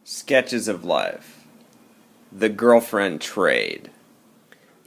Sketches of life. The girlfriend trade.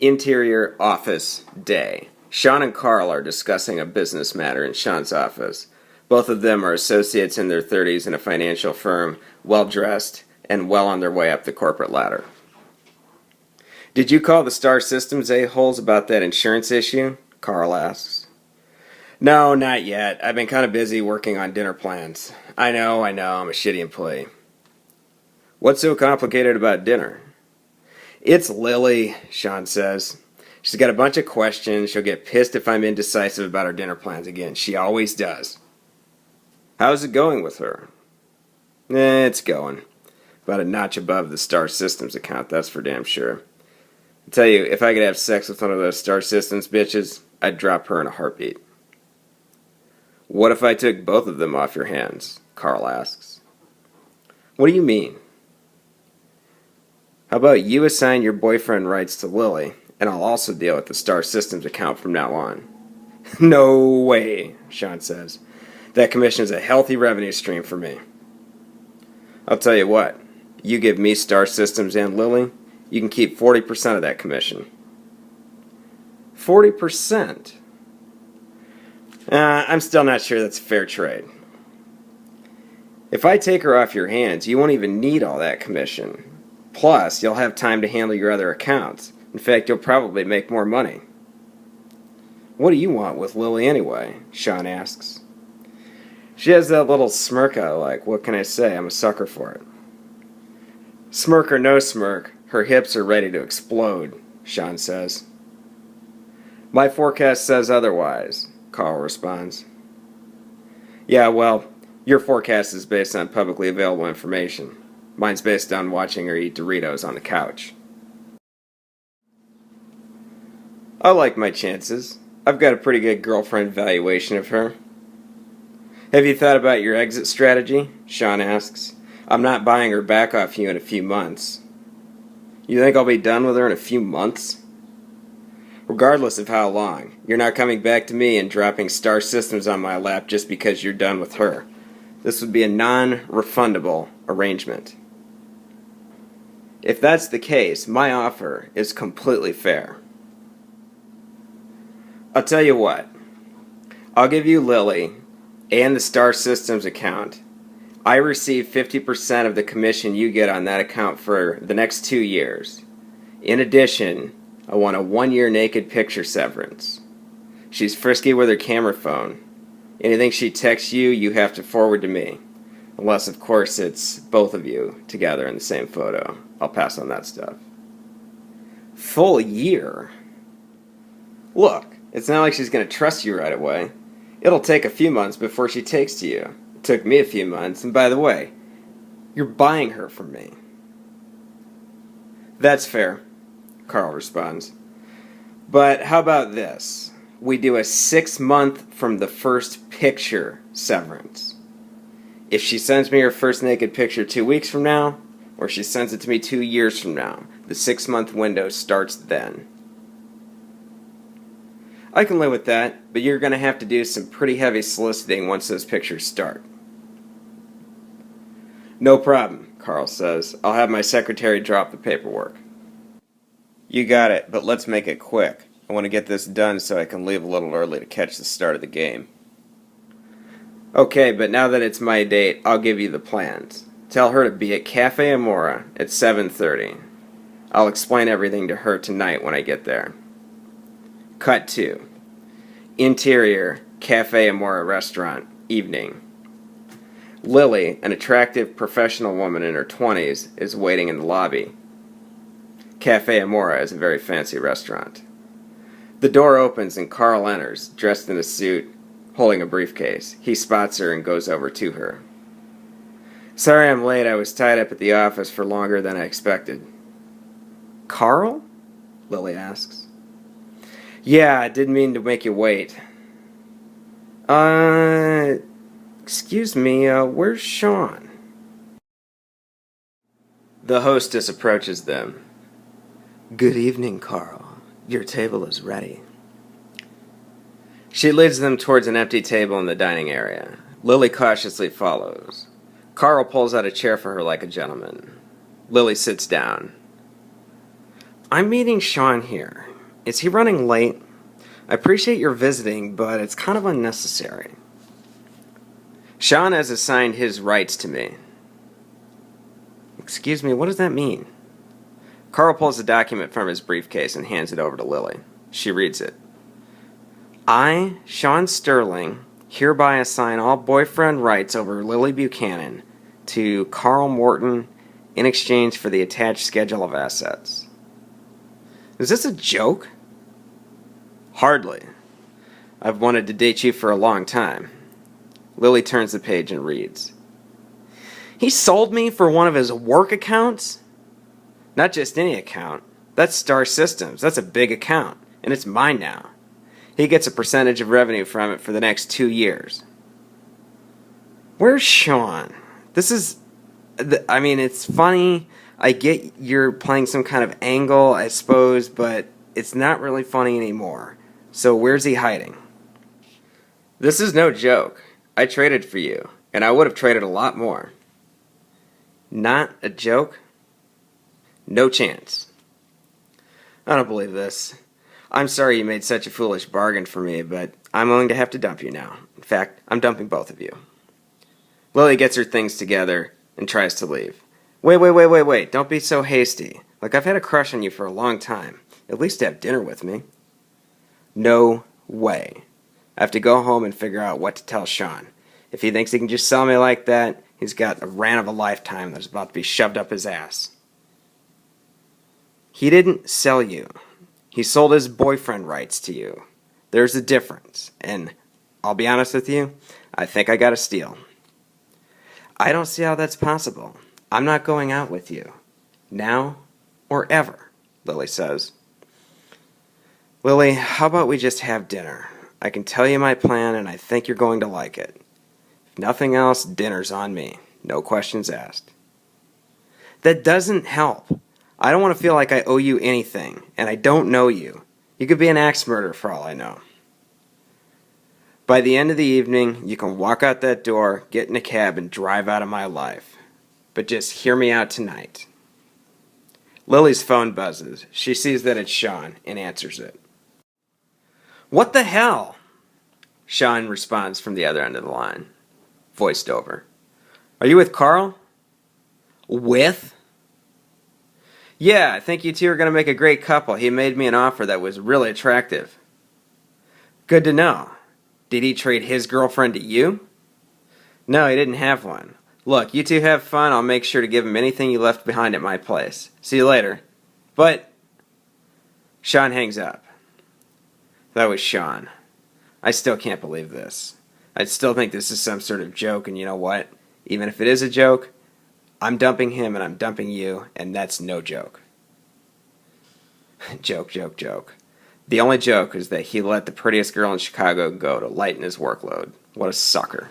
Interior office day. Sean and Carl are discussing a business matter in Sean's office. Both of them are associates in their 30s in a financial firm, well-dressed, and well on their way up the corporate ladder. "Did you call the Star Systems a-holes about that insurance issue?" Carl asks. "No, not yet. I've been kind of busy working on dinner plans. I know, I'm a shitty employee." "What's so complicated about dinner?" "It's Lily," Sean says. "She's got a bunch of questions. She'll get pissed if I'm indecisive about our dinner plans again. She always does." "How's it going with her?" It's going. About a notch above the Star Systems account, that's for damn sure. I tell you, if I could have sex with one of those Star Systems bitches, I'd drop her in a heartbeat." "What if I took both of them off your hands?" Carl asks. "What do you mean?" "How about you assign your boyfriend rights to Lily, and I'll also deal with the Star Systems account from now on." "No way," Sean says. "That commission is a healthy revenue stream for me." "I'll tell you what, you give me Star Systems and Lily, you can keep 40% of that commission." 40%? I'm still not sure that's a fair trade. If I take her off your hands, you won't even need all that commission. Plus, you'll have time to handle your other accounts. In fact, you'll probably make more money. "What do you want with Lily anyway?" Sean asks. She has that little smirk I like. What can I say? I'm a sucker for it. "Smirk or no smirk, her hips are ready to explode," Sean says. "My forecast says otherwise," Carl responds. "Yeah, well, your forecast is based on publicly available information. Mine's based on watching her eat Doritos on the couch." "I like my chances. I've got a pretty good girlfriend valuation of her." "Have you thought about your exit strategy?" Sean asks. "I'm not buying her back off you in a few months." "You think I'll be done with her in a few months?" "Regardless of how long, you're not coming back to me and dropping Star Systems on my lap just because you're done with her. This would be a non-refundable arrangement." "If that's the case, my offer is completely fair." "I'll tell you what. I'll give you Lily and the Star Systems account. I receive 50% of the commission you get on that account for the next 2 years. In addition, I want a 1-year naked picture severance. She's frisky with her camera phone. Anything she texts you, you have to forward to me. Unless, of course, it's both of you together in the same photo. I'll pass on that stuff." "Full year?" "Look, it's not like she's going to trust you right away. It'll take a few months before she takes to you. It took me a few months, and by the way, you're buying her from me." "That's fair," Carl responds. "But how about this? We do a 6-month from the first picture severance. If she sends me her first naked picture 2 weeks from now, or she sends it to me 2 years from now, the 6-month window starts then." "I can live with that, but you're going to have to do some pretty heavy soliciting once those pictures start." "No problem," Carl says. "I'll have my secretary drop the paperwork." "You got it, but let's make it quick. I want to get this done so I can leave a little early to catch the start of the game." "Okay, but now that it's my date, I'll give you the plans. Tell her to be at Cafe Amora at 7:30. I'll explain everything to her tonight when I get there." Cut 2. Interior, Cafe Amora restaurant, evening. Lily, an attractive professional woman in her 20s, is waiting in the lobby. Cafe Amora is a very fancy restaurant. The door opens and Carl enters, dressed in a suit, holding a briefcase. He spots her and goes over to her. "Sorry I'm late. I was tied up at the office for longer than I expected." "Carl?" Lily asks. "Yeah, I didn't mean to make you wait." Excuse me, where's Sean?" The hostess approaches them. "Good evening, Carl. Your table is ready." She leads them towards an empty table in the dining area. Lily cautiously follows. Carl pulls out a chair for her like a gentleman. Lily sits down. I'm meeting Sean here. Is he running late? I appreciate your visiting, but it's kind of unnecessary. Sean has assigned his rights to me. Excuse me, what does that mean? Carl pulls a document from his briefcase and hands it over to Lily. She reads it. I, Sean Sterling, hereby assign all boyfriend rights over Lily Buchanan to Carl Morton in exchange for the attached schedule of assets. Is this a joke? Hardly. I've wanted to date you for a long time. Lily turns the page and reads. He sold me for one of his work accounts? Not just any account. That's Star Systems. That's a big account. And it's mine now. He gets a percentage of revenue from it for the next 2 years. Where's Sean? It's funny. I get you're playing some kind of angle, I suppose, but it's not really funny anymore. So where's he hiding? This is no joke. I traded for you, and I would have traded a lot more. Not a joke? No chance. I don't believe this. I'm sorry you made such a foolish bargain for me, but I'm willing to have to dump you now. In fact, I'm dumping both of you. Lily gets her things together and tries to leave. Wait. Don't be so hasty. Like, I've had a crush on you for a long time. At least have dinner with me. No way. I have to go home and figure out what to tell Sean. If he thinks he can just sell me like that, he's got a rant of a lifetime that's about to be shoved up his ass. He didn't sell you. He sold his boyfriend rights to you. There's a difference. And I'll be honest with you, I think I got a steal. I don't see how that's possible. I'm not going out with you. Now or ever, Lily says. Lily, how about we just have dinner? I can tell you my plan and I think you're going to like it. If nothing else, dinner's on me. No questions asked. That doesn't help. I don't want to feel like I owe you anything, and I don't know you. You could be an axe murderer for all I know. By the end of the evening, you can walk out that door, get in a cab, and drive out of my life. But just hear me out tonight. Lily's phone buzzes. She sees that it's Sean and answers it. What the hell? Sean responds from the other end of the line, voiced over. Are you with Carl? With? Yeah, I think you two are going to make a great couple. He made me an offer that was really attractive. Good to know. Did he trade his girlfriend to you? No, he didn't have one. Look, you two have fun. I'll make sure to give him anything you left behind at my place. See you later. But Sean hangs up. That was Sean. I still can't believe this. I still think this is some sort of joke, and you know what? Even if it is a joke, I'm dumping him and I'm dumping you, and that's no joke. Joke. The only joke is that he let the prettiest girl in Chicago go to lighten his workload. What a sucker.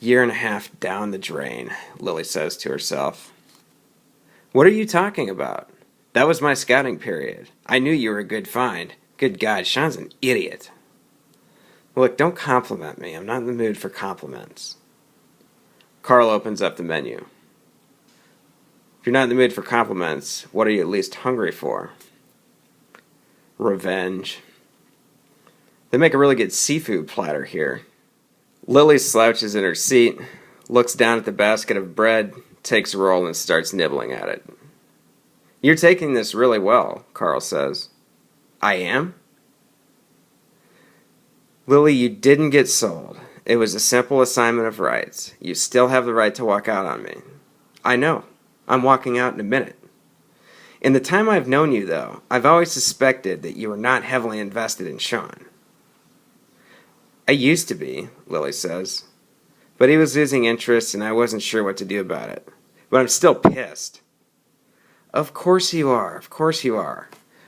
1.5 years down the drain, Lily says to herself. What are you talking about? That was my scouting period. I knew you were a good find. Good God, Sean's an idiot. Look, don't compliment me. I'm not in the mood for compliments. Carl opens up the menu. If you're not in the mood for compliments, what are you at least hungry for? Revenge. They make a really good seafood platter here. Lily slouches in her seat, looks down at the basket of bread, takes a roll and starts nibbling at it. You're taking this really well, Carl says. I am? Lily, you didn't get sold. It was a simple assignment of rights. You still have the right to walk out on me. I know. I'm walking out in a minute. In the time I've known you, though, I've always suspected that you were not heavily invested in Sean. I used to be, Lily says. But he was losing interest and I wasn't sure what to do about it. But I'm still pissed. Of course you are.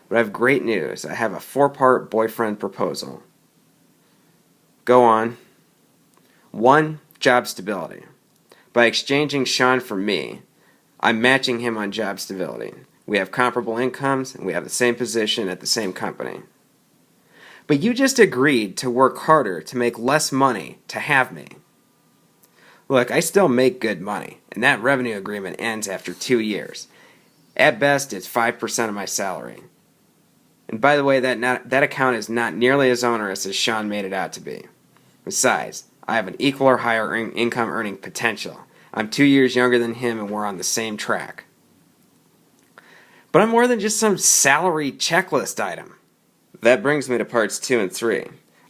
But I have great news. I have a 4-part boyfriend proposal. Go on. 1, job stability. By exchanging Sean for me, I'm matching him on job stability. We have comparable incomes, and we have the same position at the same company. But you just agreed to work harder to make less money to have me. Look, I still make good money, and that revenue agreement ends after 2 years. At best, it's 5% of my salary. And by the way, that account is not nearly as onerous as Sean made it out to be. Besides, I have an equal or higher income earning potential. I'm 2 years younger than him, and we're on the same track. But I'm more than just some salary checklist item. That brings me to parts 2 and 3.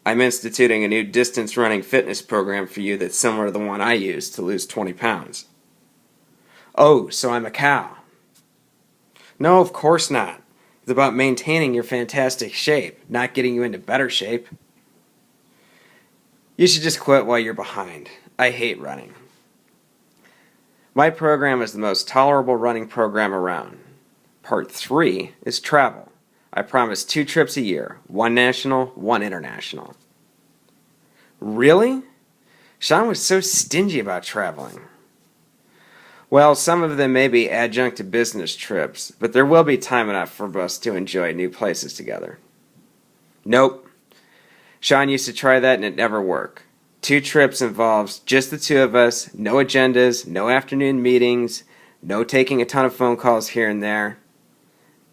I'm instituting a new distance running fitness program for you that's similar to the one I used to lose 20 pounds. Oh, so I'm a cow. No, of course not. It's about maintaining your fantastic shape, not getting you into better shape. You should just quit while you're behind. I hate running. My program is the most tolerable running program around. Part 3 is travel. I promise 2 trips a year, 1 national, 1 international. Really? Sean was so stingy about traveling. Well, some of them may be adjunct to business trips, but there will be time enough for us to enjoy new places together. Nope. Sean used to try that and it never worked. 2 trips involves just the 2 of us, no agendas, no afternoon meetings, no taking a ton of phone calls here and there.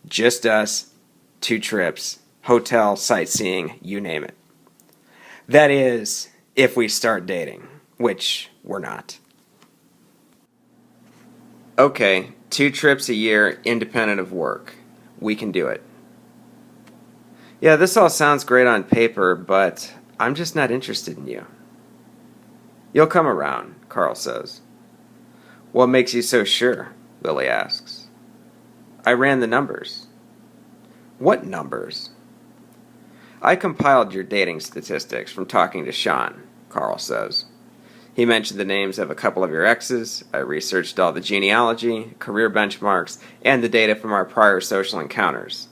Just us, 2 trips, hotel, sightseeing, you name it. That is, if we start dating, which we're not. Okay, 2 trips a year, independent of work. We can do it. Yeah, this all sounds great on paper, but I'm just not interested in you. You'll come around, Carl says. What makes you so sure? Lily asks. I ran the numbers. What numbers? I compiled your dating statistics from talking to Sean, Carl says. He mentioned the names of a couple of your exes. I researched all the genealogy, career benchmarks, and the data from our prior social encounters.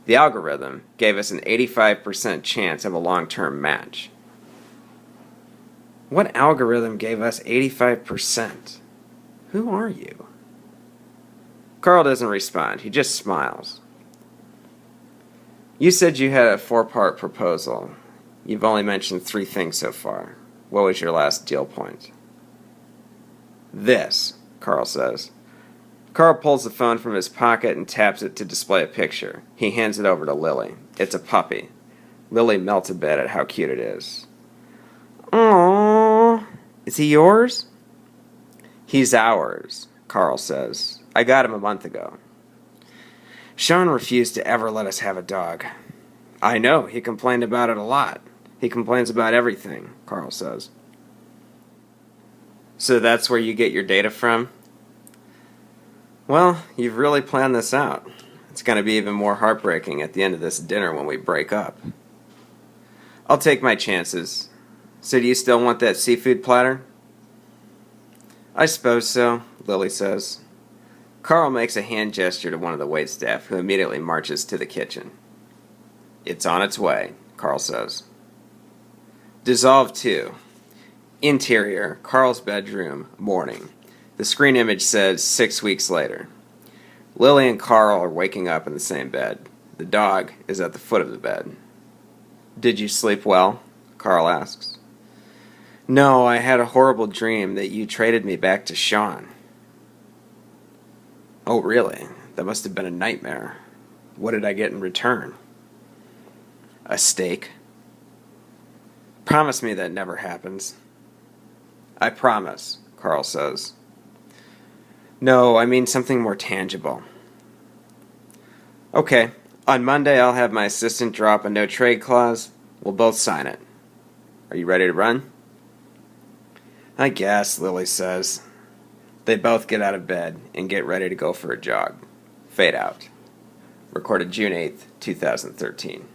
The algorithm gave us an 85% chance of a long-term match. What algorithm gave us 85%? Who are you? Carl doesn't respond. He just smiles. You said you had a 4-part proposal. You've only mentioned 3 things so far. What was your last deal point? This, Carl says. Carl pulls the phone from his pocket and taps it to display a picture. He hands it over to Lily. It's a puppy. Lily melts a bit at how cute it is. Aww. Is he yours? He's ours, Carl says. I got him a month ago. Sean refused to ever let us have a dog. I know, he complained about it a lot. He complains about everything, Carl says. So that's where you get your data from? Well, you've really planned this out. It's going to be even more heartbreaking at the end of this dinner when we break up. I'll take my chances. So do you still want that seafood platter? I suppose so, Lily says. Carl makes a hand gesture to one of the waitstaff, who immediately marches to the kitchen. It's on its way, Carl says. Dissolve 2. Interior, Carl's bedroom, morning. The screen image says 6 weeks later. Lily and Carl are waking up in the same bed. The dog is at the foot of the bed. Did you sleep well? Carl asks. No, I had a horrible dream that you traded me back to Sean. Oh, really? That must have been a nightmare. What did I get in return? A steak. Promise me that never happens. I promise, Carl says. No, I mean something more tangible. Okay, on Monday I'll have my assistant drop a no-trade clause. We'll both sign it. Are you ready to run? I guess, Lily says. They both get out of bed and get ready to go for a jog. Fade out. Recorded June 8th, 2013.